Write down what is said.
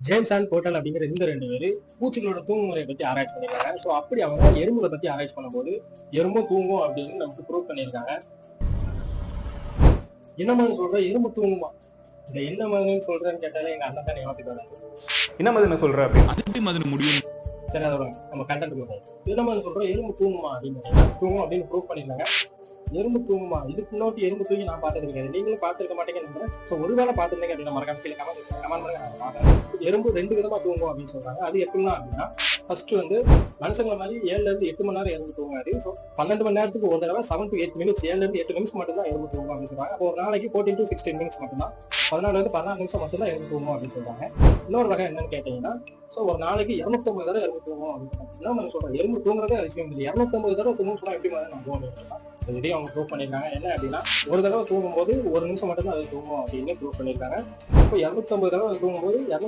James and portal அப்படிங்கிற இந்த 2 பேரு பூச்சிகளோட தூங்கு முறையை பத்தி ஆராய்ச்சி பண்ணியிருக்காங்க. ஸோ அப்படி அவங்க எறும்புகளை பத்தி ஆராய்ச்சி பண்ணும்போது எறும்பும் தூங்கும் அப்படின்னு நமக்கு ப்ரூவ் பண்ணியிருக்காங்க. என்ன மாதிரி சொல்ற எறும்பு தூங்குமா? இந்த என்ன மாதிரின்னு சொல்றேன்னு கேட்டாலே எங்க அண்ணன் தான் ஞாபகத்துக்கு வராது. என்ன மாதிரி சொல்ற அப்படின்னு அது மாதிரி முடியும். சரி, அதோட நம்ம கண்டென்ட் போடுவோம். என்ன மாதிரி சொல்றோம் எறும்பு தூங்குமா அப்படின்னு தூங்கும் அப்படின்னு ப்ரூவ் பண்ணியிருக்காங்க. எறும்பு தூங்குமா? இதுக்கு முன்னாடி எறும்பு தூங்கி நான் பார்த்தது கிடையாது. நீங்களும் பார்த்துருக்க மாட்டேங்கன்னு நம்புறேன். ஸோ ஒருவேளை பார்த்துருந்தீங்க அப்படின்னா மறக்காம கீழே கமெண்ட் செக்ஷன் கமெண்ட் பண்ணுங்க. நான் பார்க்குறேன். எறும்பு 2 விதமா தூங்கும் அப்படின்னு சொல்றாங்க. அது எப்படின்னா அப்படின்னா ஃபர்ஸ்ட் வந்து மனுஷங்களை மாதிரி 7 ல இருந்து 8 மணி நேரம் எறும்பு தூங்காது. ஸோ 12 மணி நேரத்துக்கு ஒரு தடவை 7 to 8 மினிட்ஸ் 7 ல இருந்து 8 நிமிஷம் மட்டும் தான் எறும்பு தூங்கும் அப்படின்னு சொல்றாங்க. அப்போ ஒரு நாளைக்கு 14 to 16 மினிட்ஸ் மட்டும் தான் 14 ல இருந்து 16 நிமிஷம் மட்டும் தான் எறும்பு தூங்கும் அப்படின்னு சொல்றாங்க. இன்னொரு வகை என்னன்னு கேட்டீங்கன்னா ஸோ ஒரு நாளைக்கு 250 தடவை எறும்பு தூங்கும் அப்படின்னு சொல்றாங்க. என்ன மாதிரி சொல்றேன் எறும்பு தூங்குறதே அதிசயம் இல்லை. 250 தடவை தூங்கும் சொன்னா எப்படி மாதிரி நம்புவோம் அப்படின்னா இதையும் அவங்க ப்ரூவ் பண்ணியிருக்காங்க. என்ன அப்படின்னா ஒரு தடவை தூங்கும்போது 1 நிமிஷம் மட்டும் தான் அது தூங்கும் அப்படின்னு ப்ரூவ் பண்ணியிருக்காங்க. இப்போ 250 தடவை அது தூங்கும்போது